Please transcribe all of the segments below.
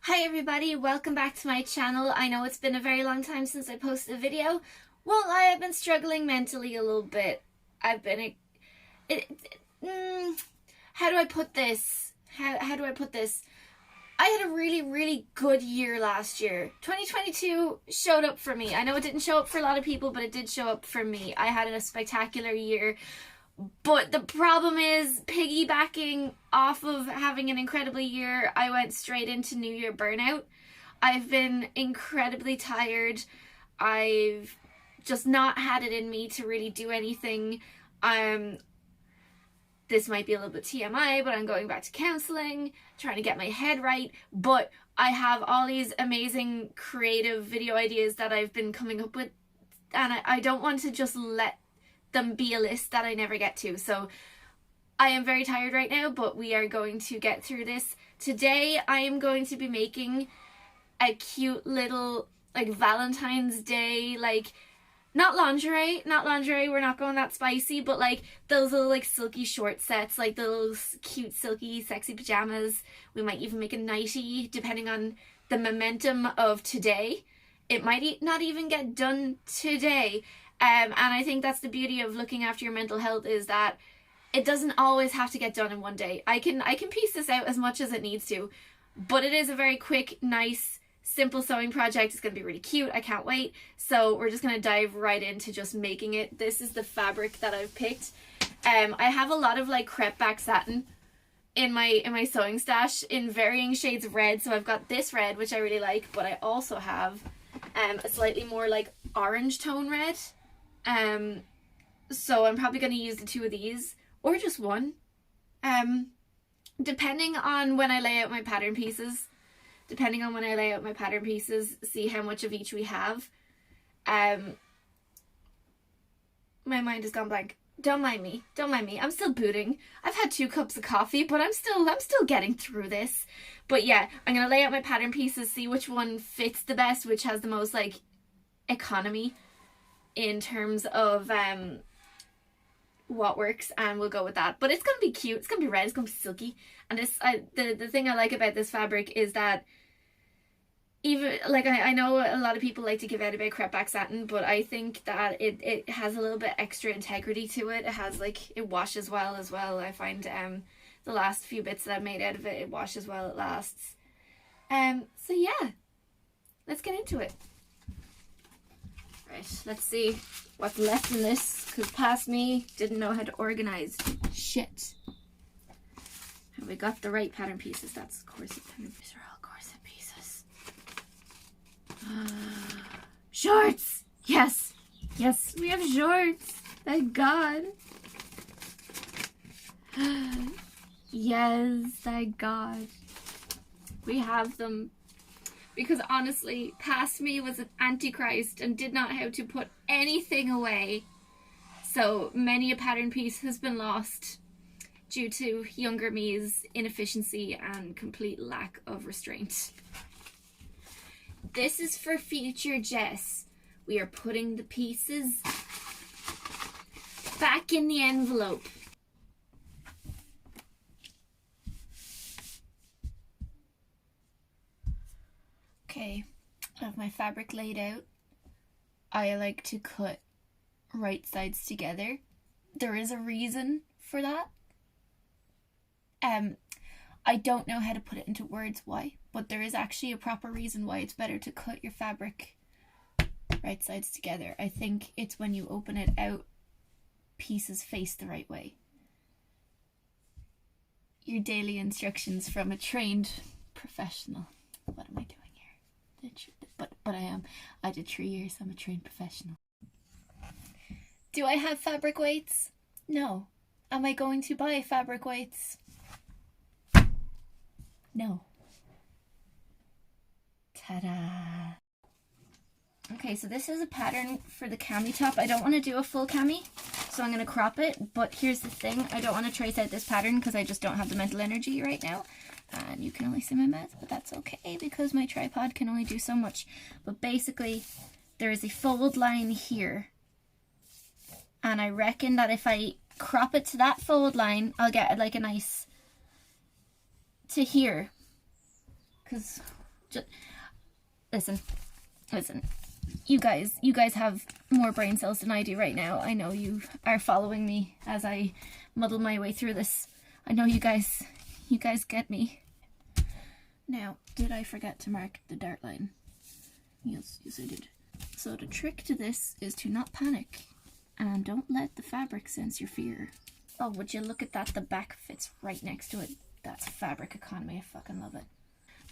Hi everybody, welcome back to my channel. I know it's been a very long time since I posted a video. Well, I have been struggling mentally a little bit. I've been... how do I put this? How do I put this? I had a really good year last year. 2022 showed up for me. I know it didn't show up for a lot of people, but it did show up for me. I had a spectacular year. But the problem is, piggybacking off of having an incredible year, I went straight into New Year burnout. I've been incredibly tired. I've just not had it in me to really do anything. This might be a little bit TMI, but I'm going back to counseling, trying to get my head right. But I have all these amazing creative video ideas that I've been coming up with, and I don't want to just let them be a list that I never get to. So I am very tired right now, but we are going to get through this. Today I am going to be making a cute little like Valentine's Day, like not lingerie, we're not going that spicy, but like those little like silky short sets, like those cute silky sexy pajamas. We might even make a nightie depending on the momentum of today. It might not even get done today. And I think that's the beauty of looking after your mental health, is that it doesn't always have to get done in one day. I can piece this out as much as it needs to, but it is a very quick, nice, simple sewing project. It's going to be really cute. I can't wait. So we're just going to dive right into just making it. This is the fabric that I've picked. I have a lot of like crepe back satin in my sewing stash in varying shades of red. So I've got this red, which I really like, but I also have a slightly more like orange tone red. So I'm probably going to use the two of these, or just one, depending on when I lay out my pattern pieces. See how much of each we have. My mind has gone blank. Don't mind me. I'm still booting. I've had 2 cups of coffee, but I'm still getting through this. But yeah, I'm going to lay out my pattern pieces, see which one fits the best, which has the most like economy in terms of what works, and we'll go with that. But it's gonna be cute, it's gonna be red, it's gonna be silky. And this the thing I like about this fabric is that even like I know a lot of people like to give out about crepe back satin, but I think that it has a little bit extra integrity to it. It has like, it washes well as well. I find the last few bits that I've made out of it washes well, it lasts. So yeah, let's get into it. Right, let's see what's left in this, because past me didn't know how to organize shit. Have we got the right pattern pieces? That's corset pattern. These are all corset pieces. Shorts! Yes! Yes, we have shorts! Thank God. Yes, thank God. We have them. Because honestly, past me was an antichrist and did not know how to put anything away. So many a pattern piece has been lost due to younger me's inefficiency and complete lack of restraint. This is for future Jess. We are putting the pieces back in the envelope. Okay, I have my fabric laid out. I like to cut right sides together. There is a reason for that. I don't know how to put it into words why, but there is actually a proper reason why it's better to cut your fabric right sides together. I think it's when you open it out, pieces face the right way. Your daily instructions from a trained professional. What am I doing? But I am. I did 3 years. I'm a trained professional. Do I have fabric weights? No. Am I going to buy fabric weights? No. Ta-da! Okay, so this is a pattern for the cami top. I don't want to do a full cami, so I'm going to crop it. But here's the thing. I don't want to trace out this pattern because I just don't have the mental energy right now. And you can only see my mouth, but that's okay because my tripod can only do so much. But basically, there is a fold line here. And I reckon that if I crop it to that fold line, I'll get like a nice to here. Because Just listen. You guys have more brain cells than I do right now. I know you are following me as I muddle my way through this. I know you guys get me. Now, did I forget to mark the dart line? Yes, I did. So the trick to this is to not panic and don't let the fabric sense your fear. Oh, would you look at that? The back fits right next to it. That's fabric economy. I fucking love it.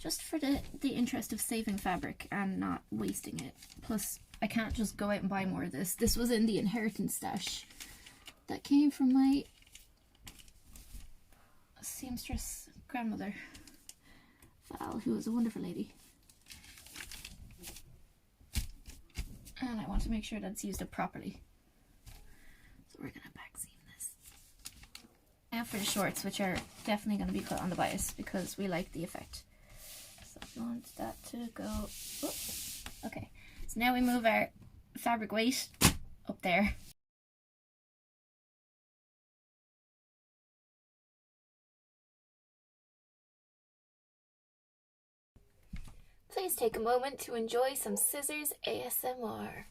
Just for the interest of saving fabric and not wasting it. Plus, I can't just go out and buy more of this. This was in the inheritance stash that came from my seamstress grandmother, Val, who was a wonderful lady. And I want to make sure that's used up properly. So we're going to back seam this. Now for the shorts, which are definitely going to be put on the bias because we like the effect. So I want that to go. Oh, okay. So now we move our fabric weight up there. Please take a moment to enjoy some scissors ASMR.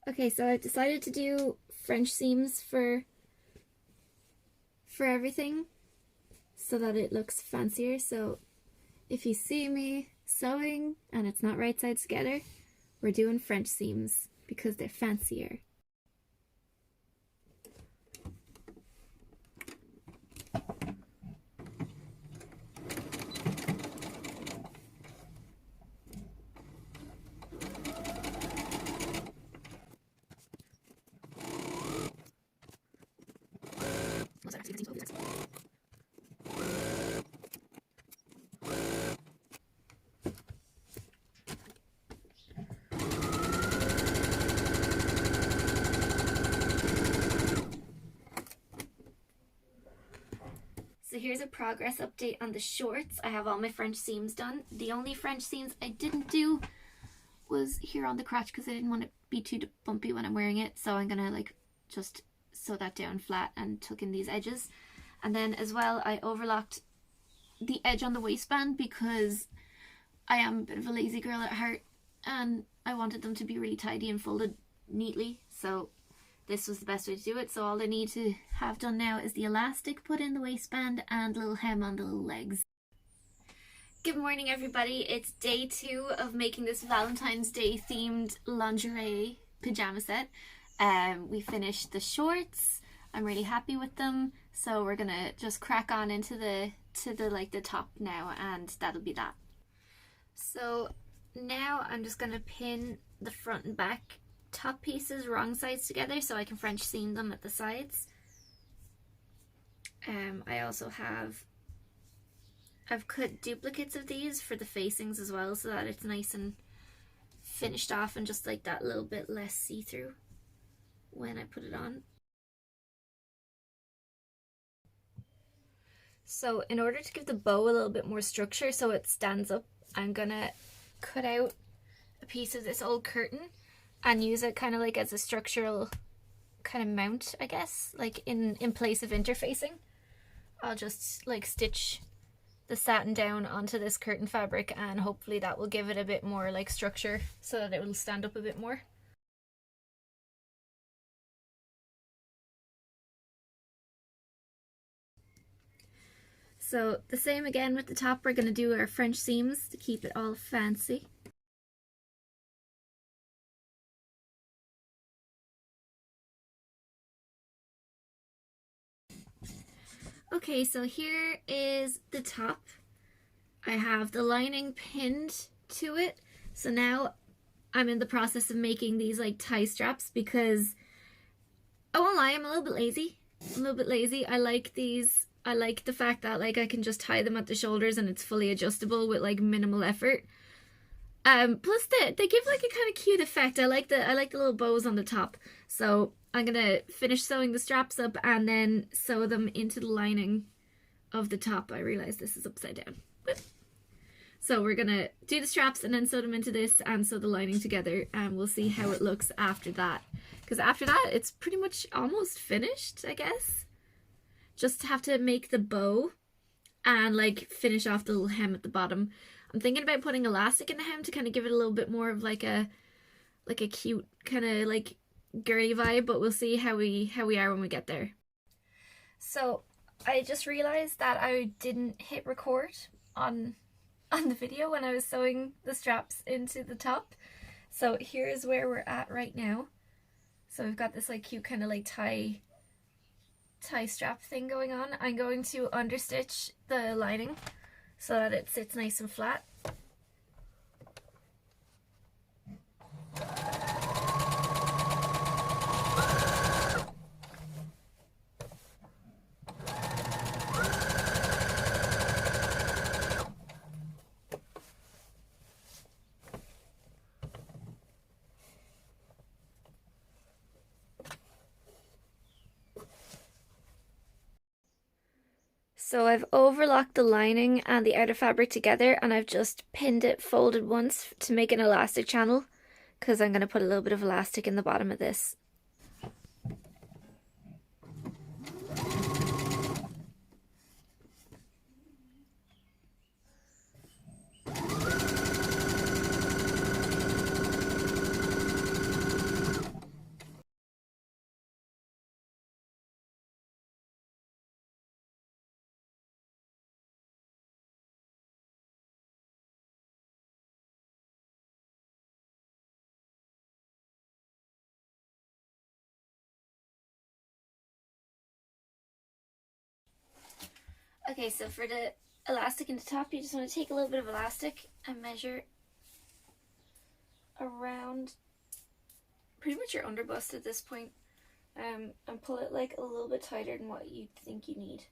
Okay, so I've decided to do French seams for everything so that it looks fancier. So if you see me sewing and it's not right sides together, we're doing French seams because they're fancier. So here's a progress update on the shorts. I have all my French seams done. The only French seams I didn't do was here on the crotch because I didn't want it to be too bumpy when I'm wearing it. So I'm gonna like just sew that down flat and tuck in these edges. And then as well, I overlocked the edge on the waistband because I am a bit of a lazy girl at heart and I wanted them to be really tidy and folded neatly. So this was the best way to do it. So all I need to have done now is the elastic put in the waistband and a little hem on the little legs. Good morning everybody, it's day 2 of making this Valentine's Day themed lingerie pajama set. We finished the shorts. I'm really happy with them. So we're gonna just crack on into the top now and that'll be that. So now I'm just gonna pin the front and back top pieces wrong sides together so I can French seam them at the sides. I've cut duplicates of these for the facings as well so that it's nice and finished off and just like that little bit less see-through when I put it on. So in order to give the bow a little bit more structure so it stands up, I'm gonna cut out a piece of this old curtain and use it kind of like as a structural kind of mount, I guess, like in place of interfacing. I'll just like stitch the satin down onto this curtain fabric and hopefully that will give it a bit more like structure so that it will stand up a bit more. So the same again with the top, we're going to do our French seams to keep it all fancy. Okay, so here is the top. I have the lining pinned to it. So now I'm in the process of making these like tie straps because I won't lie, I'm a little bit lazy. I like these. I like the fact that like I can just tie them at the shoulders and it's fully adjustable with like minimal effort. Plus they give like a kind of cute effect. I like the little bows on the top. So I'm gonna finish sewing the straps up and then sew them into the lining of the top. I realize this is upside down. Whoop. So we're gonna do the straps and then sew them into this and sew the lining together, and we'll see how it looks after that. Because after that, it's pretty much almost finished, I guess. Just have to make the bow and like finish off the little hem at the bottom. I'm thinking about putting elastic in the hem to kind of give it a little bit more of like a cute kind of like girly vibe, but we'll see how we are when we get there. So I just realized that I didn't hit record on the video when I was sewing the straps into the top. So here's where we're at right now. So we've got this like cute kind of like tie strap thing going on. I'm going to understitch the lining so that it sits nice and flat. So I've overlocked the lining and the outer fabric together, and I've just pinned it folded once to make an elastic channel, because I'm going to put a little bit of elastic in the bottom of this. Okay, so for the elastic in the top, you just want to take a little bit of elastic and measure around pretty much your underbust at this point, and pull it like a little bit tighter than what you think you need.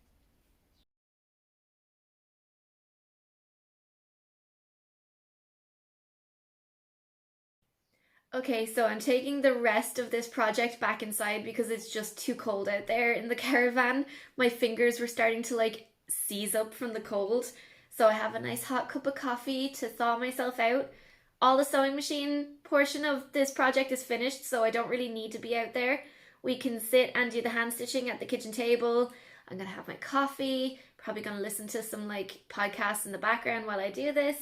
Okay, so I'm taking the rest of this project back inside because it's just too cold out there in the caravan. My fingers were starting to like seize up from the cold. So I have a nice hot cup of coffee to thaw myself out. All the sewing machine portion of this project is finished, so I don't really need to be out there. We can sit and do the hand stitching at the kitchen table. I'm gonna have my coffee, probably gonna listen to some like podcasts in the background while I do this.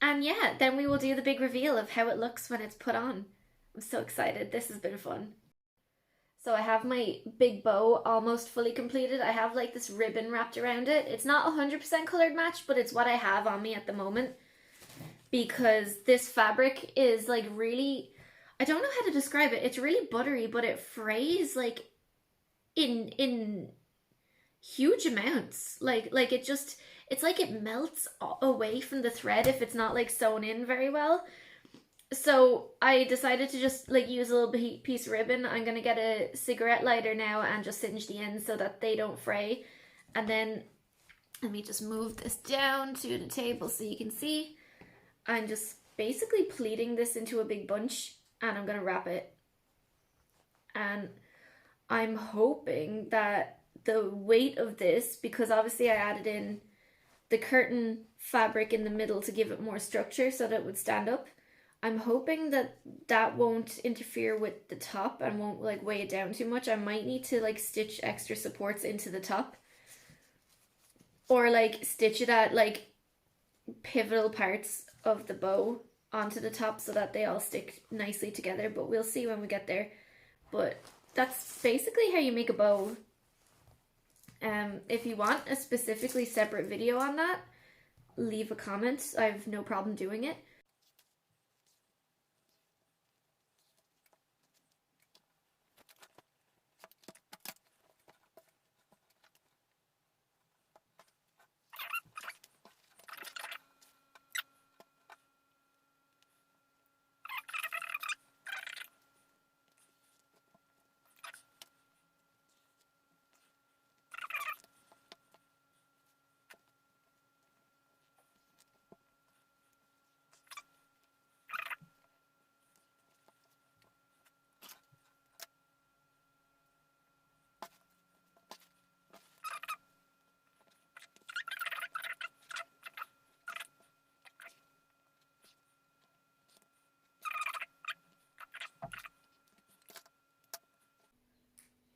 And yeah, then we will do the big reveal of how it looks when it's put on. I'm so excited. This has been fun. So I have my big bow almost fully completed. I have like this ribbon wrapped around it. It's not 100% colored match, but it's what I have on me at the moment. Because this fabric is like really, I don't know how to describe it. It's really buttery, but it frays like in huge amounts. Like it just, it's like it melts away from the thread if it's not like sewn in very well. So I decided to just like use a little piece of ribbon. I'm gonna get a cigarette lighter now and just singe the ends so that they don't fray. And then let me just move this down to the table so you can see. I'm just basically pleating this into a big bunch and I'm gonna wrap it. And I'm hoping that the weight of this, because obviously I added in the curtain fabric in the middle to give it more structure so that it would stand up. I'm hoping that that won't interfere with the top and won't like weigh it down too much. I might need to like stitch extra supports into the top, or like stitch it at like pivotal parts of the bow onto the top so that they all stick nicely together, but we'll see when we get there. But that's basically how you make a bow. If you want a specifically separate video on that, leave a comment. I have no problem doing it.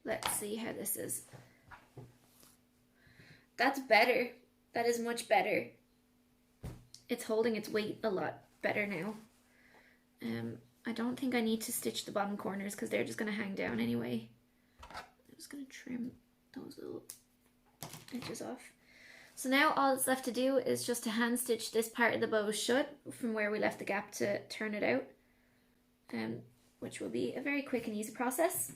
Let's see how this is. That's better. That is much better. It's holding its weight a lot better now. I don't think I need to stitch the bottom corners because they're just going to hang down anyway. I'm just going to trim those little edges off. So now all that's left to do is just to hand stitch this part of the bow shut from where we left the gap to turn it out, which will be a very quick and easy process.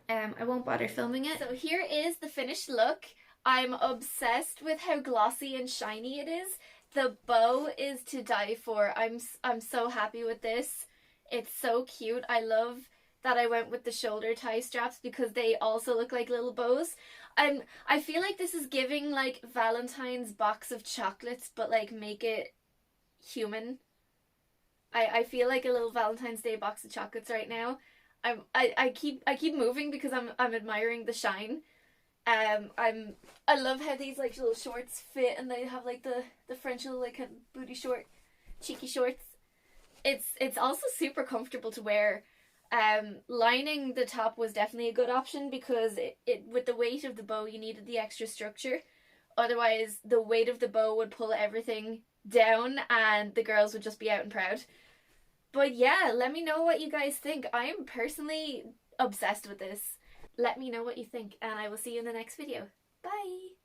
I won't bother filming it. So here is the finished look. I'm obsessed with how glossy and shiny it is. The bow is to die for. I'm so happy with this. It's so cute. I love that I went with the shoulder tie straps because they also look like little bows. And I feel like this is giving like Valentine's box of chocolates, but like make it human. I feel like a little Valentine's Day box of chocolates right now. I keep moving because I'm admiring the shine. I love how these like little shorts fit, and they have like the French little like booty short, cheeky shorts. It's also super comfortable to wear. Lining the top was definitely a good option because it with the weight of the bow you needed the extra structure. Otherwise the weight of the bow would pull everything down and the girls would just be out and proud. But yeah, let me know what you guys think. I am personally obsessed with this. Let me know what you think, and I will see you in the next video. Bye!